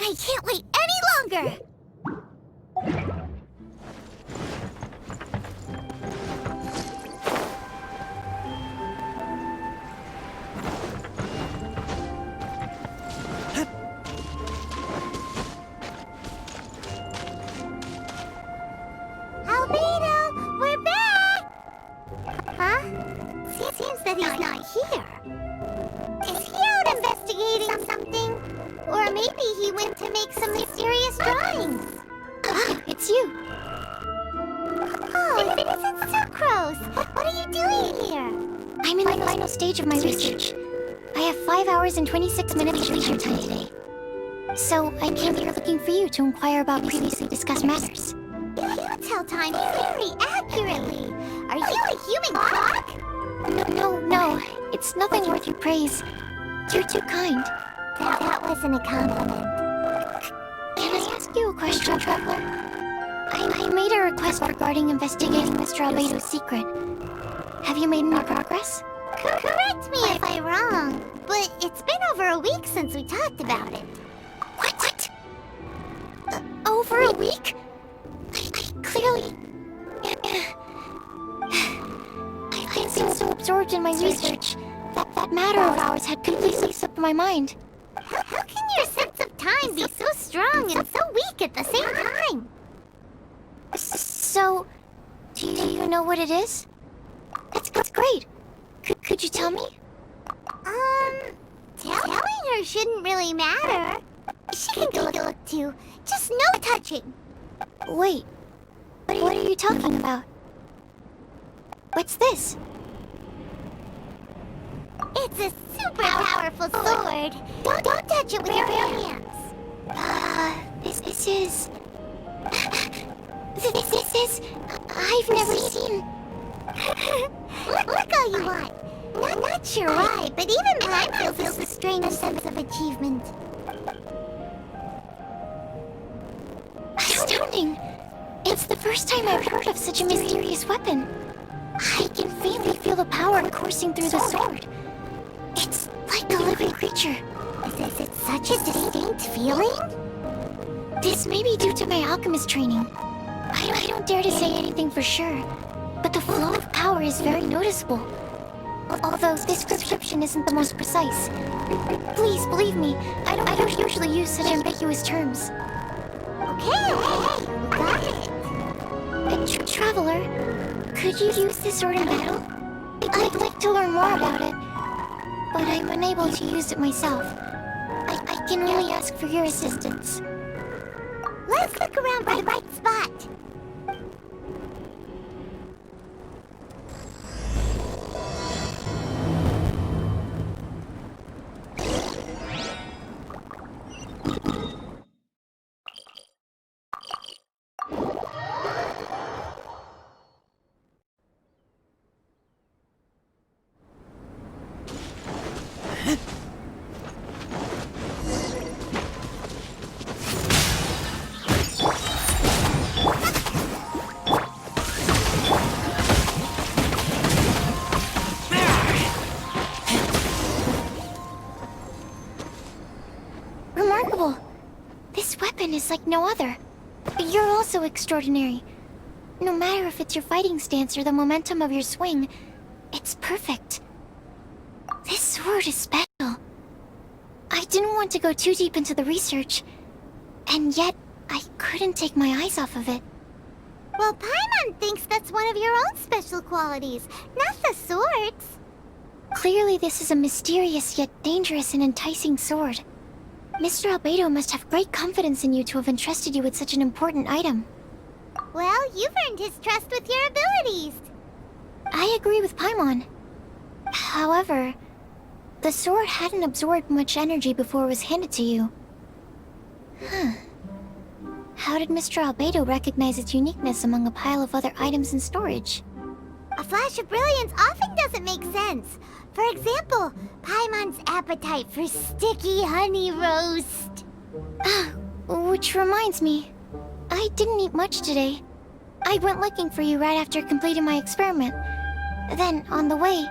I can't wait any longer! Albedo, we're back! Huh? Seems that he's not here. Is he out investigating something? Or maybe he went to make some mysterious drawings. It's you. Oh, it isn't sucrose. What are you doing here? I'm in the final stage of my research. I have 5 hours and 26 minutes leisure time today. So I came here looking for you to inquire about previously discussed matters. You tell time very accurately. Are you a human clock? No. It's nothing worth your praise. You're too kind. That wasn't a compliment. Can I ask you a question, Traveler? I made a request regarding investigating Mr. Albedo's secret. Have you made any progress? Correct me if I'm wrong, but it's been over a week since we talked about it. What? Over a week? I clearly... I've been so absorbed in my research that matter of ours had completely slipped my mind. How can your sense of time be so strong and so weak at the same time? So, do you know what it is? That's great. Could you tell me? Telling her shouldn't really matter. She can go look too. Just no touching. Wait, what are you talking about? What's this? It's a super powerful sword. Don't touch it with your hands. This is... This is... I've never seen... Look all you want. Not sure why, but even Paimon feels a strange sense of achievement. Astounding! It's the first time I've heard of such a mysterious weapon. I can faintly feel the power coursing through the sword. It's like a living creature. Is it such a distinct feeling? This may be due to my alchemist training. I don't dare to say anything for sure, but the flow of power is very noticeable. Although this description isn't the most precise. Please believe me, I don't usually use such ambiguous terms. Okay, got it. Traveler, could you use this sword in battle? I'd like to learn more about it, but I'm unable to use it myself. I can only ask for your assistance. Let's look around for the right spot. Remarkable! This weapon is like no other. You're also extraordinary. No matter if it's your fighting stance or the momentum of your swing, it's perfect. This sword is special. I didn't want to go too deep into the research, and yet I couldn't take my eyes off of it. Well, Paimon thinks that's one of your own special qualities, not the sword's. Clearly this is a mysterious yet dangerous and enticing sword. Mr. Albedo must have great confidence in you to have entrusted you with such an important item. Well, you've earned his trust with your abilities. I agree with Paimon. However, the sword hadn't absorbed much energy before it was handed to you. How did Mr. Albedo recognize its uniqueness among a pile of other items in storage? A flash of brilliance often doesn't make sense. For example, Paimon's appetite for sticky honey roast. Which reminds me, I didn't eat much today. I went looking for you right after completing my experiment. Then, on the way,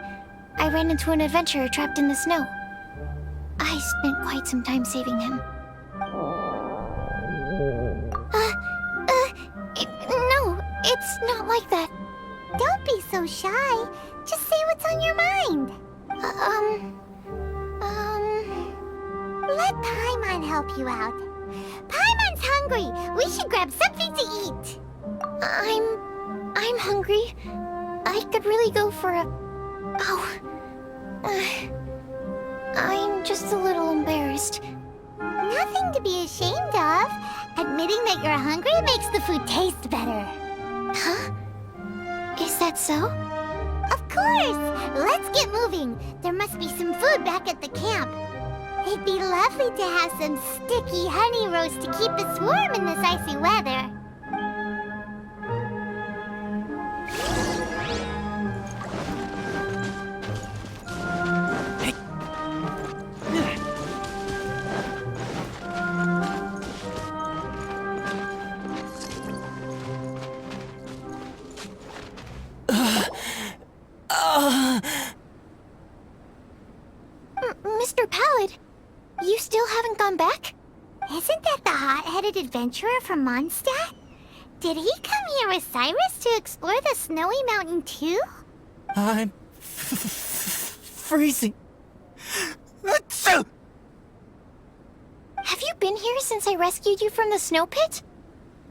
I ran into an adventurer trapped in the snow. I spent quite some time saving him. It's not like that. Don't be so shy. Just say what's on your mind. Let Paimon help you out. Paimon's hungry. We should grab something to eat. I'm hungry. I could really go for a... Oh. I'm just a little embarrassed. Nothing to be ashamed of. Admitting that you're hungry makes the food taste better. Huh? Is that so? Of course! Let's get moving. There must be some food back at the camp. It'd be lovely to have some sticky honey roast to keep us warm in this icy weather. Mr. Pallid, you still haven't gone back? Isn't that the hot-headed adventurer from Mondstadt? Did he come here with Cyrus to explore the snowy mountain too? I'm freezing. Achoo! Have you been here since I rescued you from the snow pit?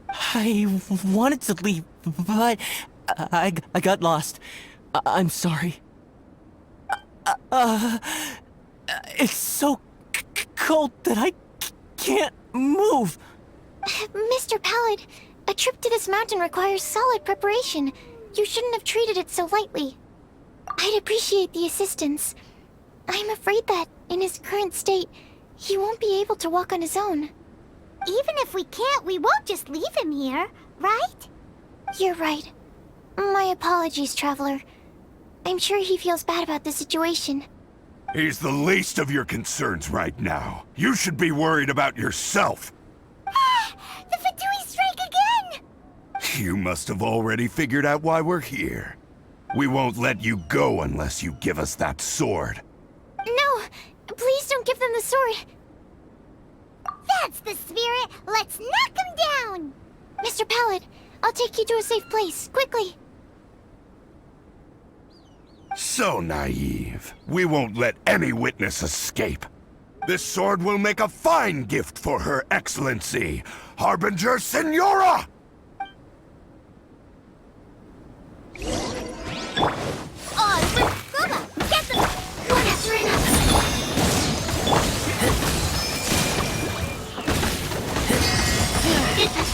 I wanted to leave, but I got lost. I'm sorry. It's so cold that I can't move. Mr. Pallid, a trip to this mountain requires solid preparation. You shouldn't have treated it so lightly. I'd appreciate the assistance. I'm afraid that, in his current state, he won't be able to walk on his own. Even if we can't, we won't just leave him here, right? You're right. My apologies, Traveler. I'm sure he feels bad about the situation. He's the least of your concerns right now. You should be worried about yourself. The Fatui strike again! You must have already figured out why we're here. We won't let you go unless you give us that sword. No! Please don't give them the sword! That's the spirit! Let's knock him down! Mr. Pallid, I'll take you to a safe place, quickly! So naive. We won't let any witness escape. This sword will make a fine gift for Her Excellency, Harbinger Signora! Get them!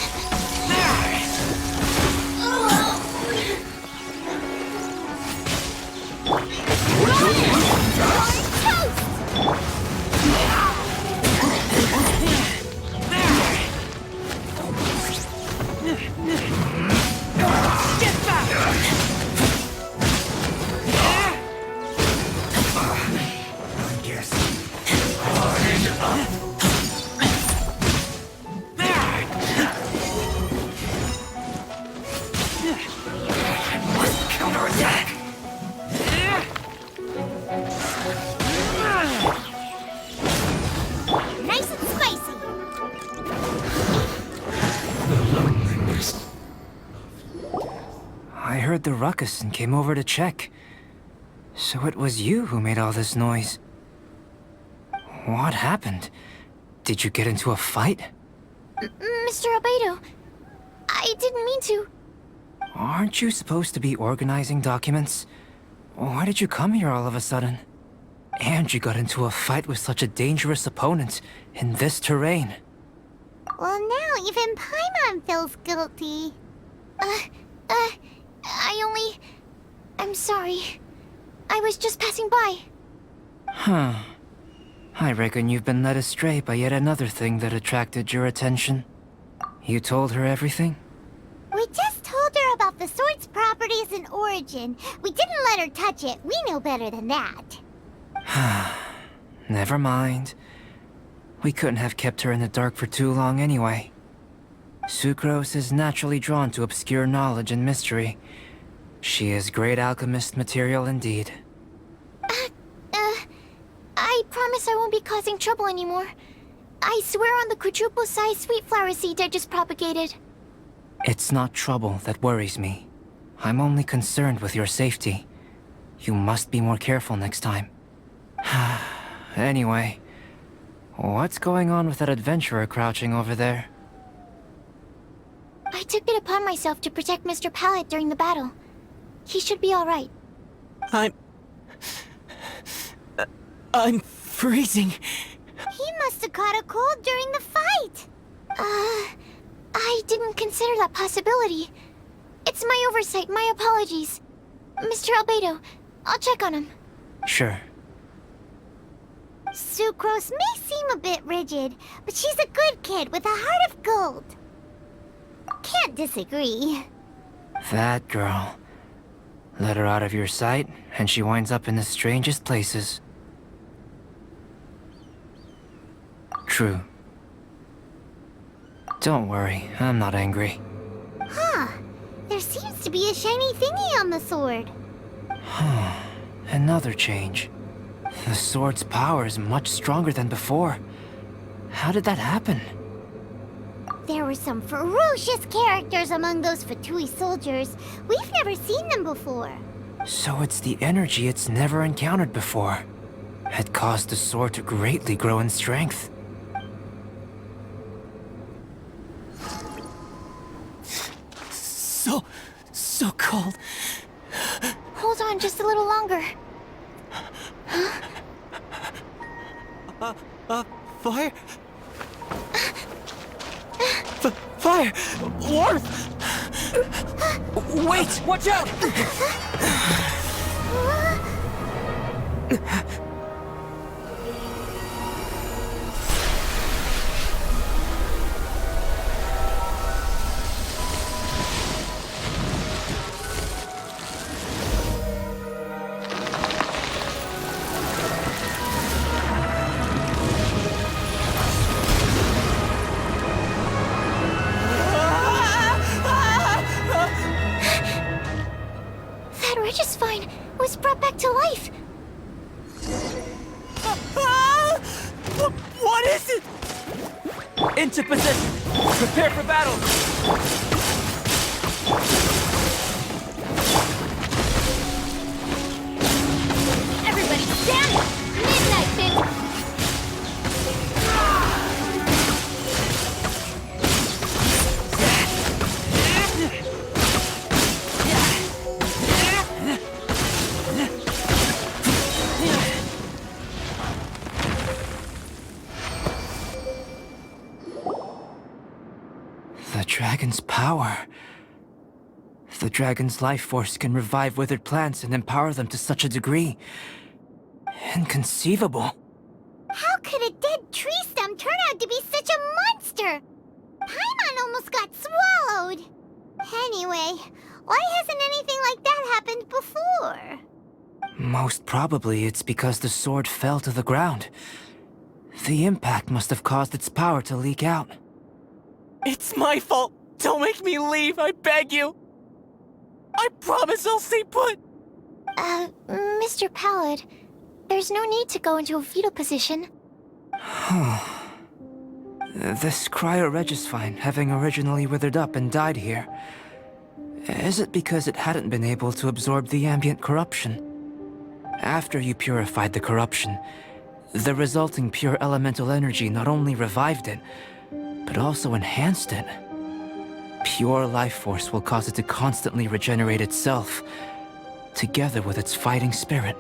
Nice and spicy. I heard the ruckus and came over to check. So it was you who made all this noise. What happened? Did you get into a fight? Mr. Albedo, I didn't mean to. Aren't you supposed to be organizing documents? Why did you come here all of a sudden? And you got into a fight with such a dangerous opponent in this terrain. Well, now even Paimon feels guilty. I'm sorry. I was just passing by. Huh. I reckon you've been led astray by yet another thing that attracted your attention. You told her everything? We just told her about the sword's properties and origin. We didn't let her touch it. We know better than that. Never mind. We couldn't have kept her in the dark for too long anyway. Sucrose is naturally drawn to obscure knowledge and mystery. She is great alchemist material indeed. I promise I won't be causing trouble anymore. I swear on the quadruple-sized sweet flower seed I just propagated. It's not trouble that worries me. I'm only concerned with your safety. You must be more careful next time. Anyway, what's going on with that adventurer crouching over there? I took it upon myself to protect Mr. Pallet during the battle. He should be alright. I'm freezing. He must have caught a cold during the fight. I didn't consider that possibility. It's my oversight, my apologies. Mr. Albedo, I'll check on him. Sure. Sucrose may seem a bit rigid, but she's a good kid with a heart of gold. Can't disagree. That girl. Let her out of your sight, and she winds up in the strangest places. True. Don't worry, I'm not angry. Huh. There seems to be a shiny thingy on the sword. Another change. The sword's power is much stronger than before. How did that happen? There were some ferocious characters among those Fatui soldiers. We've never seen them before. So it's the energy it's never encountered before. It caused the sword to greatly grow in strength. So cold. Hold on just a little longer. Fire? Fire! Warmth! Wait! Watch out! That Regisvine was brought back to life. What is it? Into position! Prepare for battle! Everybody stand up! Midnight, bitch! The dragon's power. The dragon's life force can revive withered plants and empower them to such a degree. Inconceivable. How could a dead tree stem turn out to be such a monster? Paimon almost got swallowed. Anyway, why hasn't anything like that happened before? Most probably it's because the sword fell to the ground. The impact must have caused its power to leak out. It's my fault! Don't make me leave, I beg you! I promise I'll stay put! Mr. Pallet, there's no need to go into a fetal position. This Cyro Regisvine, having originally withered up and died here, is it because it hadn't been able to absorb the ambient corruption? After you purified the corruption, the resulting pure elemental energy not only revived it, but also enhanced it. Pure life force will cause it to constantly regenerate itself, together with its fighting spirit.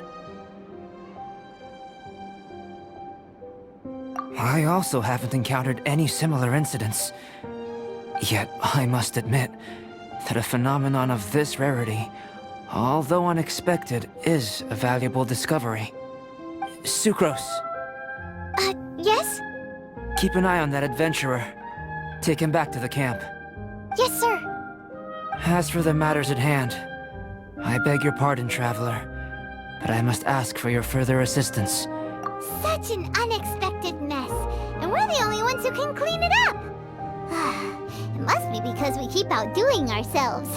I also haven't encountered any similar incidents. Yet, I must admit that a phenomenon of this rarity, although unexpected, is a valuable discovery. Sucrose, Yes? keep an eye on that adventurer. Take him back to the camp. Yes, sir. As for the matters at hand, I beg your pardon, traveler, but I must ask for your further assistance. Such an unexpected mess, and we're the only ones who can clean it up. It must be because we keep outdoing ourselves.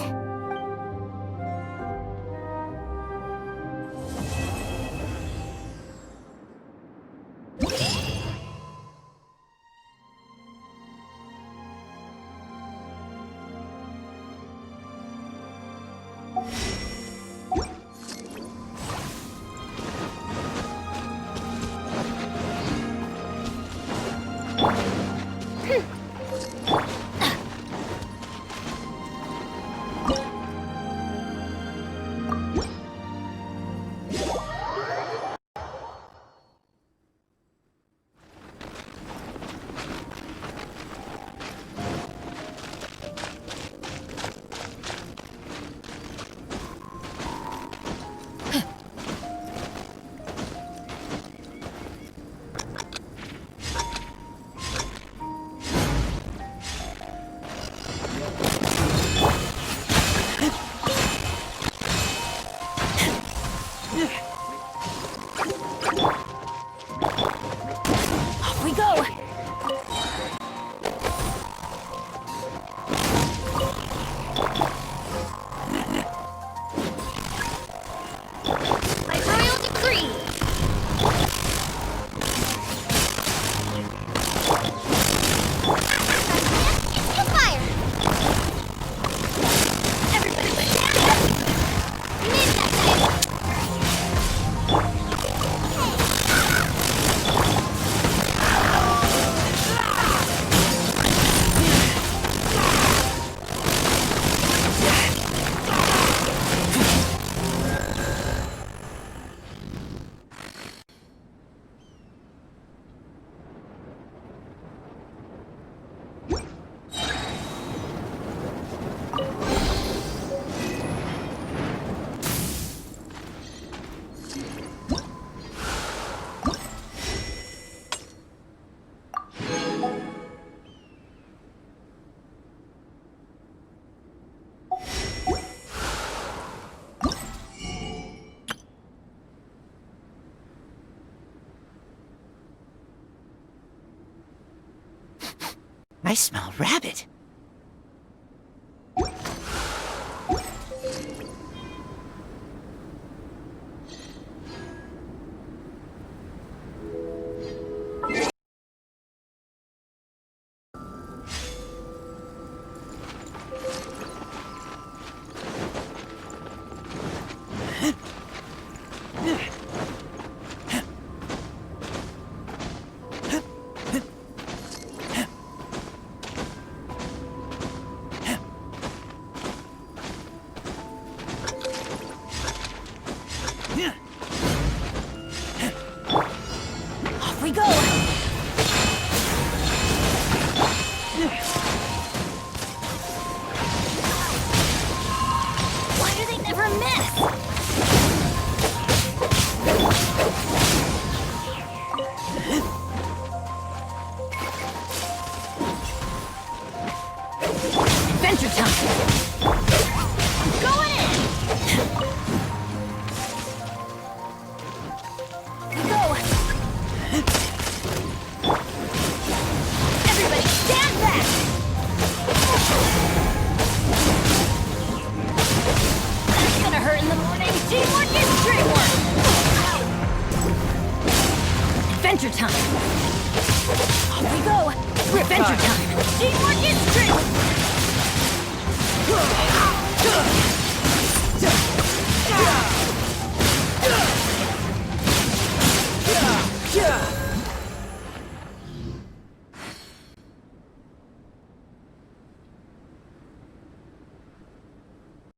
Off we go! By royal decree! Into fire! Everybody stand up! Mid that time! I smell rabbit. Off we go! Why do they never miss? Adventure time! I'm going in! Go! Everybody stand back! That's gonna hurt in the morning. Teamwork is dreamwork! Adventure time! Off we go! Adventure time! Teamwork is dreamwork!